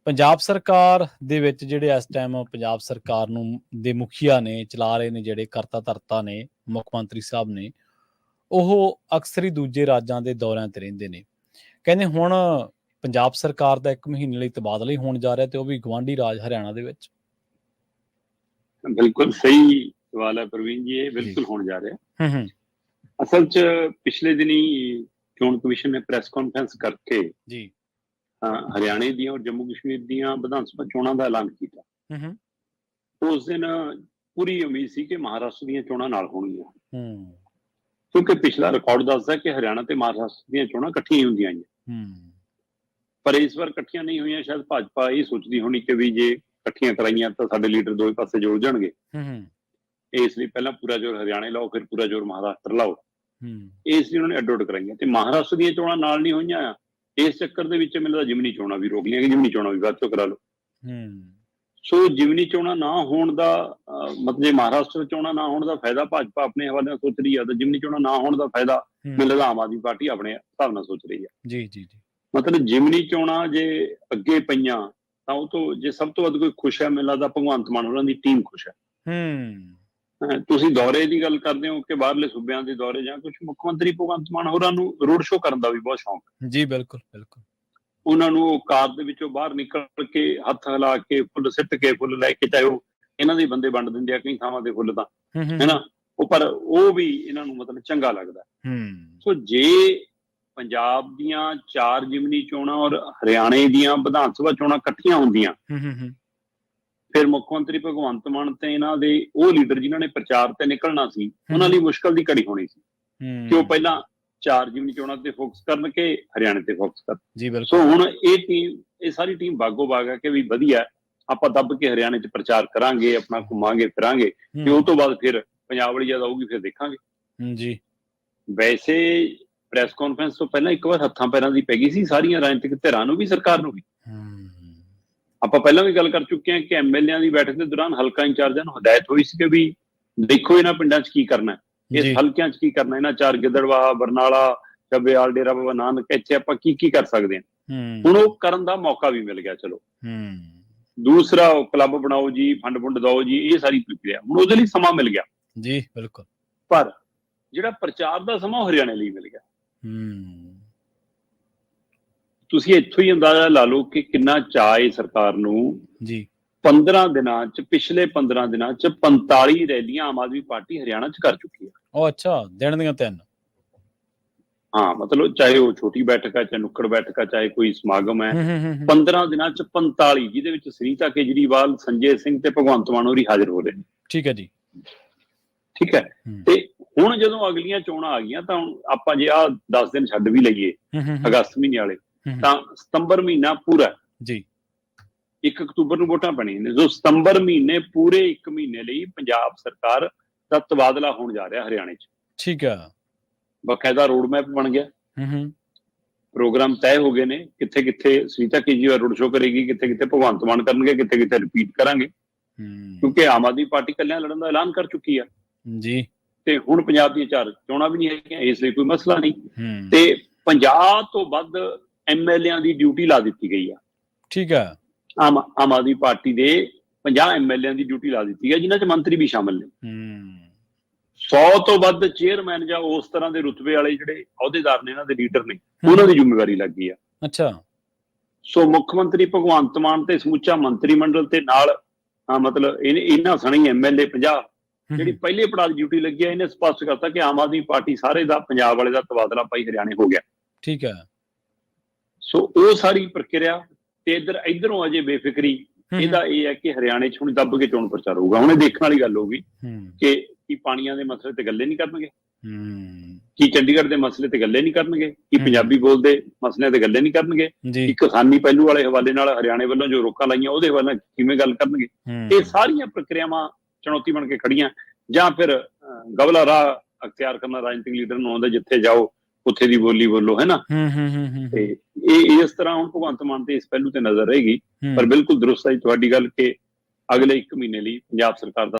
ਪੰਜਾਬ ਸਰਕਾਰ ਦੇ ਵਿੱਚ ਜਿਹੜੇ ਇਸ ਟਾਈਮ ਪੰਜਾਬ ਸਰਕਾਰ ਨੂੰ ਦੇ ਮੁਖੀਆ ਨੇ, ਚਲਾ ਰਹੇ ਨੇ, ਜਿਹੜੇ ਕਰਤਾ ਧਰਤਾ ਨੇ, ਮੁੱਖ ਮੰਤਰੀ ਸਾਹਿਬ ਨੇ, ਉਹ ਅਕਸਰ ਹੀ ਦੂਜੇ ਰਾਜਾਂ ਦੇ ਦੌਰਿਆਂ ਤੇ ਰਹਿੰਦੇ ਨੇ। ਕਹਿੰਦੇ ਹੁਣ ਪੰਜਾਬ ਸਰਕਾਰ ਦਾ 1 ਮਹੀਨੇ ਲਈ ਤਬਾਦਲਾ ਹੀ ਹੋਣ ਜਾ ਰਿਹਾ, ਤੇ ਉਹ ਵੀ ਗਵਾਂਢੀ ਰਾਜ ਹਰਿਆਣਾ ਦੇ ਵਿੱਚ। ਬਿਲਕੁਲ ਸਹੀ ਸਵਾਲ ਹੈ ਪ੍ਰਵੀਨ ਜੀ, ਇਹ ਬਿਲਕੁਲ ਹੋਣ ਜਾ ਰਿਹਾ। ਅਸਲ 'ਚ ਪਿਛਲੇ ਦਿਨੀ ਚੋਣ ਕਮਿਸ਼ਨ ਨੇ ਪ੍ਰੈਸ ਕਾਨਫਰੰਸ ਕਰਕੇ ਜੀ ਹਰਿਆਣੇ ਦੀਆਂ ਔਰ ਜੰਮੂ ਕਸ਼ਮੀਰ ਦੀਆਂ ਵਿਧਾਨ ਸਭਾ ਚੋਣਾਂ ਦਾ ਐਲਾਨ ਕੀਤਾ। ਉਸ ਦਿਨ ਪੂਰੀ ਉਮੀਦ ਸੀ ਕਿ ਮਹਾਰਾਸ਼ਟਰ ਦੀਆਂ ਚੋਣਾਂ ਨਾਲ ਹੋਣਗੀਆਂ, ਕਿਉਂਕਿ ਪਿਛਲਾ ਰਿਕਾਰਡ ਦੱਸਦਾ ਕਿ ਹਰਿਆਣਾ ਤੇ ਮਹਾਰਾਸ਼ਟਰ ਦੀਆਂ ਚੋਣਾਂ ਇਕੱਠੀਆਂ ਹੀ ਹੁੰਦੀਆਂ ਆਈਆਂ, ਪਰ ਇਸ ਵਾਰ ਇਕੱਠੀਆਂ ਨਹੀਂ ਹੋਈਆਂ। ਸ਼ਾਇਦ ਭਾਜਪਾ ਇਹ ਸੋਚਦੀ ਹੋਣੀ ਕਿ ਵੀ ਜੇ ਇਕੱਠੀਆਂ ਕਰਾਈਆਂ ਤਾਂ ਸਾਡੇ ਲੀਡਰ ਦੋਵੇਂ ਪਾਸੇ ਜੁੜ ਜਾਣਗੇ, ਇਸ ਲਈ ਪਹਿਲਾਂ ਪੂਰਾ ਜ਼ੋਰ ਹਰਿਆਣੇ ਲਾਓ, ਫਿਰ ਪੂਰਾ ਜ਼ੋਰ ਮਹਾਰਾਸ਼ਟਰ ਲਾਓ। ਇਸ ਲਈ ਉਹਨਾਂ ਨੇ ਅੱਡੋ ਅੱਡ ਕਰਾਈਆਂ, ਤੇ ਮਹਾਰਾਸ਼ਟਰ ਦੀਆਂ ਚੋਣਾਂ ਨਾਲ ਨਹੀਂ ਹੋਈਆਂ। ਇਸ ਚੱਕਰ ਦੇ ਵਿੱਚ ਮੈਨੂੰ ਲੱਗਦਾ ਜਿਮਨੀ ਚੋਣਾਂ ਵੀ ਰੋਕ ਲਈਆਂ ਕਿ ਜਿਮਨੀ ਚੋਣਾਂ ਵੀ ਬਾਅਦ ਚੋਂ ਕਰਾ ਲਓ। ਸੋ ਜਿਮਨੀ ਚੋਣਾਂ ਨਾ ਹੋਣ ਦਾ ਮਤਲਬ, ਜੇ ਮਹਾਰਾਸ਼ਟਰ ਚੋਣਾਂ ਨਾ ਹੋਣ ਦਾ ਫਾਇਦਾ ਭਾਜਪਾ ਆਪਣੇ ਹਵਾਲੇ ਨਾਲ ਸੋਚ ਰਹੀ ਆ, ਤਾਂ ਜਿਮਨੀ ਚੋਣਾਂ ਨਾ ਹੋਣ ਦਾ ਫਾਇਦਾ ਮੈਨੂੰ ਲੱਗਦਾ ਆਮ ਆਦਮੀ ਪਾਰਟੀ ਆਪਣੇ ਹਿਸਾਬ ਨਾਲ ਸੋਚ ਰਹੀ ਆ। ਜੀ ਜੀ ਜੀ, ਮਤਲਬ ਜਿਮਨੀ ਚੋਣਾਂ ਜੇ ਅੱਗੇ ਪਈਆਂ ਤਾਂ ਉਹ ਤੋਂ ਜੇ ਸਭ ਤੋਂ ਵੱਧ ਕੋਈ ਖੁਸ਼ ਹੈ, ਮੈਨੂੰ ਲੱਗਦਾ ਭਗਵੰਤ ਮਾਨ ਹੋਰਾਂ ਦੀ ਟੀਮ ਖੁਸ਼ ਹੈ। ਤੁਸੀਂ ਦੌਰੇ ਦੀ ਗੱਲ ਕਰਦੇ ਹੋ ਕਿ ਬਾਹਰਲੇ ਸੂਬਿਆਂ ਦੇ ਦੌਰੇ, ਜਾਂ ਕੁਝ ਮੁੱਖ ਮੰਤਰੀ ਭਗਵੰਤ ਮਾਨ ਹੋਰਾਂ ਨੂੰ ਰੋਡ ਸ਼ੋਅ ਕਰਨ ਦਾ ਵੀ ਬਹੁਤ ਸ਼ੌਂਕ ਹੈ। ਜੀ ਬਿਲਕੁਲ ਬਿਲਕੁਲ। ਉਹਨਾਂ ਨੂੰ ਉਹ ਕਾਰ ਦੇ ਵਿੱਚੋਂ ਬਾਹਰ ਨਿਕਲ ਕੇ ਹੱਥ ਹਿਲਾ ਕੇ ਫੁੱਲ ਸਿੱਟ ਕੇ, ਫੁੱਲ ਲੈ ਕੇ, ਚਾਹੇ ਉਹ ਇਹਨਾਂ ਦੇ ਬੰਦੇ ਵੰਡ ਦਿੰਦੇ ਆ ਕਈ ਥਾਵਾਂ ਦੇ ਫੁੱਲ ਤਾਂ, ਹੈਨਾ, ਉਹ ਪਰ ਉਹ ਵੀ ਇਹਨਾਂ ਨੂੰ ਮਤਲਬ ਚੰਗਾ ਲੱਗਦਾ। ਸੋ ਜੇ ਪੰਜਾਬ ਦੀਆਂ 4 ਜਿਮਨੀ ਚੋਣਾਂ ਔਰ ਹਰਿਆਣੇ ਦੀਆਂ ਵਿਧਾਨ ਸਭਾ ਚੋਣਾਂ ਇਕੱਠੀਆਂ ਹੁੰਦੀਆਂ, ਫਿਰ ਮੁੱਖ ਮੰਤਰੀ ਭਗਵੰਤ ਮਾਨ ਤੇ ਇਹਨਾਂ ਦੇ ਉਹ ਲੀਡਰ ਜਿਨ੍ਹਾਂ ਨੇ ਪ੍ਰਚਾਰ ਤੇ ਨਿਕਲਣਾ ਸੀ, ਉਹਨਾਂ ਲਈ ਮੁਸ਼ਕਲ ਦੀ ਘੜੀ ਹੋਣੀ ਸੀ ਕਿ ਉਹ ਪਹਿਲਾਂ 4 ਜਿਮਨੀ ਚੋਣਾਂ ਤੇ ਫੋਕਸ ਕਰਨ ਕਿ ਹਰਿਆਣੇ ਤੇ ਫੋਕਸ ਕਰਨ। ਸੋ ਹੁਣ ਇਹ ਸਾਰੀ ਟੀਮ ਬਾਗੋ ਬਾਗ ਹੈ ਕਿ ਵੀ ਵਧੀਆ, ਆਪਾਂ ਦੱਬ ਕੇ ਹਰਿਆਣੇ 'ਚ ਪ੍ਰਚਾਰ ਕਰਾਂਗੇ, ਆਪਣਾ ਘੁੰਮਾਂਗੇ ਫਿਰਾਂਗੇ, ਤੇ ਉਹ ਤੋਂ ਬਾਅਦ ਫਿਰ ਪੰਜਾਬ ਵਾਲੀ ਜਦ ਆਊਗੀ ਫਿਰ ਦੇਖਾਂਗੇ। ਜੀ ਵੈਸੇ ਪ੍ਰੈਸ ਕਾਨਫਰੰਸ ਤੋਂ ਪਹਿਲਾਂ ਇੱਕ ਵਾਰ ਹੱਥਾਂ ਪੈਰਾਂ ਦੀ ਪੈ ਗਈ ਸੀ ਸਾਰੀਆਂ ਰਾਜਨੀਤਿਕ ਧਿਰਾਂ ਨੂੰ ਵੀ, ਸਰਕਾਰ ਨੂੰ ਵੀ। ਆਪਾਂ ਪਹਿਲਾਂ ਵੀ ਗੱਲ ਕਰ ਚੁੱਕੇ ਹਾਂ ਕਿ ਐਮਐਲਏਆਂ ਦੀ ਬੈਠਕ ਦੇ ਦੌਰਾਨ ਹਲਕਾ ਇੰਚਾਰਜਾਂ ਨੂੰ ਹਦਾਇਤ ਹੋਈ ਸੀ ਕਿ ਵੀ ਦੇਖੋ ਇਹਨਾਂ ਪਿੰਡਾਂ 'ਚ ਕੀ ਕਰਨਾ, ਇਸ ਹਲਕਿਆਂ 'ਚ ਕੀ ਕਰਨਾ, ਇਹਨਾਂ 4 ਗਿੱਦੜਬਾਹਾ, ਬਰਨਾਲਾ, ਚੱਬੇਵਾਲ, ਡੇਰਾ ਬਾਬਾ ਨਾਨਕ, ਇੱਥੇ ਆਪਾਂ ਕੀ ਕੀ ਕਰ ਸਕਦੇ ਹਾਂ। ਹੁਣ ਉਹ ਕਰਨ ਦਾ ਮੌਕਾ ਵੀ ਮਿਲ ਗਿਆ। ਚਲੋ ਦੂਸਰਾ ਕਲੱਬ ਬਣਾਓ ਜੀ, ਫੰਡ ਫੁੰਡ ਦਓ ਜੀ, ਇਹ ਸਾਰੀ ਪ੍ਰਕਿਰਿਆ ਹੁਣ ਉਹਦੇ ਲਈ ਸਮਾਂ ਮਿਲ ਗਿਆ। ਜੀ ਬਿਲਕੁਲ। ਪਰ ਜਿਹੜਾ ਪ੍ਰਚਾਰ ਦਾ ਸਮਾਂ ਉਹ ਹਰਿਆਣੇ ਲਈ ਮਿਲ ਗਿਆ। ਤੁਸੀਂ ਇੱਥੋਂ ਹੀ ਅੰਦਾਜ਼ਾ ਲਾ ਲਓ ਕਿ ਕਿੰਨਾ ਚਾਅ ਹੈ ਸਰਕਾਰ ਨੂੰ। ਜੀ 15 ਦਿਨਾਂ 'ਚ, ਪਿਛਲੇ 15 ਦਿਨਾਂ 'ਚ 45 ਰੈਲੀਆਂ ਆਮ ਆਦਮੀ ਪਾਰਟੀ ਹਰਿਆਣਾ 'ਚ ਕਰ ਚੁੱਕੀ ਹੈ। ਉਹ ਅੱਛਾ, ਦਿਨ ਦੀਆਂ 3। ਹਾਂ, ਮਤਲਬ ਚਾਹੇ ਉਹ ਛੋਟੀ ਬੈਠਕ ਹੈ, ਚਾਹੇ ਨੁੱਕੜ ਬੈਠਕ ਹੈ, ਚਾਹੇ ਕੋਈ ਸਮਾਗਮ ਹੈ, 15 ਦਿਨਾਂ 'ਚ 45, ਜਿਹਦੇ ਵਿੱਚ ਸੁਨੀਤਾ ਕੇਜਰੀਵਾਲ, ਸੰਜੇ ਸਿੰਘ ਤੇ ਭਗਵੰਤ ਮਾਨ ਹੋਰੀ ਹਾਜ਼ਰ ਹੋ ਰਹੇ ਨੇ। ਠੀਕ ਹੈ ਜੀ, ਠੀਕ ਹੈ। ਤੇ ਹੁਣ ਜਦੋਂ ਅਗਲੀਆਂ ਚੋਣਾਂ ਆ ਗਈਆਂ ਤਾਂ ਆਪਾਂ ਜੇ ਆਹ 10 ਦਿਨ ਛੱਡ ਵੀ ਲਈਏ ਅਗਸਤ ਮਹੀਨੇ ਵਾਲੇ, ਤਾਂ ਸਤੰਬਰ ਮਹੀਨਾ ਪੂਰਾ ਜੀ 1 ਅਕਤੂਬਰ ਨੂੰ ਵੋਟਾਂ ਪੈਣੀਆਂ ਨੇ। ਜੋ ਸਤੰਬਰ ਮਹੀਨੇ, ਪੂਰੇ 1 ਮਹੀਨੇ ਲਈ ਪੰਜਾਬ ਸਰਕਾਰ ਦਾ ਤਬਾਦਲਾ ਹੋਣ ਜਾ ਰਿਹਾ ਹਰਿਆਣੇ 'ਚ। ਠੀਕ ਆ, ਬਕਾਇਦਾ ਰੋਡ ਮੈਪ ਬਣ ਗਿਆ, ਪ੍ਰੋਗਰਾਮ ਤੈਅ ਹੋ ਗਏ ਨੇ, ਕਿੱਥੇ ਕਿੱਥੇ ਸੁਨੀਤਾ ਕੇਜਰੀਵਾਲ ਰੋਡ ਸ਼ੋਅ ਕਰੇਗੀ, ਕਿੱਥੇ ਕਿੱਥੇ ਭਗਵੰਤ ਮਾਨ ਕਰਨਗੇ, ਕਿੱਥੇ ਕਿੱਥੇ ਰਿਪੀਟ ਕਰਾਂਗੇ, ਕਿਉਂਕਿ ਆਮ ਆਦਮੀ ਪਾਰਟੀ ਇਕੱਲਿਆਂ ਲੜਨ ਦਾ ਐਲਾਨ ਕਰ ਚੁੱਕੀ ਆ ਜੀ। ਤੇ ਹੁਣ ਪੰਜਾਬ ਦੀਆਂ 4 ਚੋਣਾਂ ਵੀ ਨਹੀਂ ਹੈਗੀਆਂ, ਇਸ ਲਈ ਕੋਈ ਮਸਲਾ ਨਹੀਂ। ਤੇ 50 ਤੋਂ ਵੱਧ ਐਮਐਲਏਆਂ ਦੀ ਡਿਊਟੀ ਲਾ ਦਿੱਤੀ ਗਈ ਆ। ਠੀਕ ਹੈ, ਆਮ ਆਦਮੀ ਪਾਰਟੀ ਦੇ 50 ਐਮਐਲਏਆਂ ਦੀ ਡਿਊਟੀ ਲਾ ਦਿੱਤੀ ਹੈ, ਜਿਨ੍ਹਾਂ 'ਚ ਮੰਤਰੀ ਵੀ ਸ਼ਾਮਲ ਨੇ। 100 ਤੋਂ ਵੱਧ ਚੇਅਰਮੈਨ ਜਾਂ ਉਸ ਤਰ੍ਹਾਂ ਦੇ ਰੁਤਬੇ ਵਾਲੇ ਜਿਹੜੇ ਅਹੁਦੇਦਾਰ ਨੇ, ਇਹਨਾਂ ਦੇ ਲੀਡਰ ਨੇ, ਉਹਨਾਂ ਦੀ ਜ਼ਿੰਮੇਵਾਰੀ ਲੱਗ ਗਈ ਆ। ਅੱਛਾ, ਸੋ ਮੁੱਖ ਮੰਤਰੀ ਭਗਵੰਤ ਮਾਨ ਤੇ ਸਮੁੱਚਾ ਮੰਤਰੀ ਮੰਡਲ ਤੇ ਨਾਲ ਮਤਲਬ ਇਹਨਾਂ ਸਣੀ ਐਮਐਲਏ 50 ਜਿਹੜੀ ਪਹਿਲੇ ਪੜਾਅ ਦੀ ਡਿਊਟੀ ਲੱਗੀ ਆ, ਇਹਨੇ ਸਪਸ਼ਟ ਕਰਤਾ ਕਿ ਆਮ ਆਦਮੀ ਪਾਰਟੀ ਸਾਰੇ ਦਾ ਪੰਜਾਬ ਵਾਲੇ ਦਾ ਤਬਾਦਲਾ ਭਾਈ ਹਰਿਆਣੇ ਹੋ ਗਿਆ। ਠੀਕ ਹੈ, ਸੋ ਉਹ ਸਾਰੀ ਪ੍ਰਕਿਰਿਆ। ਤੇ ਇੱਧਰੋਂ ਅਜੇ ਬੇਫਿਕਰੀ ਇਹਦਾ ਇਹ ਹੈ ਕਿ ਹਰਿਆਣੇ 'ਚ ਹੁਣ ਦੱਬ ਕੇ ਚੋਣ ਪ੍ਰਚਾਰ ਹੋਊਗਾ। ਹੁਣ ਇਹ ਦੇਖਣ ਵਾਲੀ ਗੱਲ ਹੋਊਗੀ ਕਿ ਕੀ ਪਾਣੀਆਂ ਦੇ ਮਸਲੇ ਤੇ ਗੱਲੇ ਨਹੀਂ ਕਰਨਗੇ, ਕੀ ਚੰਡੀਗੜ੍ਹ ਦੇ ਮਸਲੇ ਤੇ ਗੱਲੇ ਨਹੀਂ ਕਰਨਗੇ, ਕੀ ਪੰਜਾਬੀ ਬੋਲਦੇ ਮਸਲਿਆਂ ਤੇ ਗੱਲੇ ਨਹੀਂ ਕਰਨਗੇ, ਕੀ ਕਿਸਾਨੀ ਪਹਿਲੂ ਵਾਲੇ ਹਵਾਲੇ ਨਾਲ ਹਰਿਆਣੇ ਵੱਲੋਂ ਜੋ ਰੋਕਾਂ ਲਾਈਆਂ ਉਹਦੇ ਹਵਾਲੇ ਕਿਵੇਂ ਗੱਲ ਕਰਨਗੇ। ਇਹ ਸਾਰੀਆਂ ਪ੍ਰਕਿਰਿਆਵਾਂ ਚੁਣੌਤੀ ਬਣ ਕੇ ਖੜੀਆਂ। ਜਾਂ ਫਿਰ ਗਵਲਾ ਰਾਹ ਅਖਤਿਆਰ ਕਰਨਾ ਰਾਜਨੀਤਿਕ ਲੀਡਰ ਨੂੰ ਆਉਂਦਾ, ਜਿੱਥੇ ਜਾਓ ਉੱਥੇ ਦੀ ਬੋਲੀ ਬੋਲੋ, ਹੈ ਨਾ। ਤੇ ਇਹ ਇਸ ਤਰ੍ਹਾਂ ਹੁਣ ਭਗਵੰਤ ਮਾਨ ਤੇ ਇਸ ਪਹਿਲੂ ਤੇ ਨਜ਼ਰ ਰਹੇਗੀ। ਪਰ ਬਿਲਕੁਲ ਦਰੁਸਤ ਹੈ ਤੁਹਾਡੀ ਗੱਲ ਕਿ ਅਗਲੇ 1 ਮਹੀਨੇ ਲਈ ਪੰਜਾਬ ਸਰਕਾਰ ਦਾ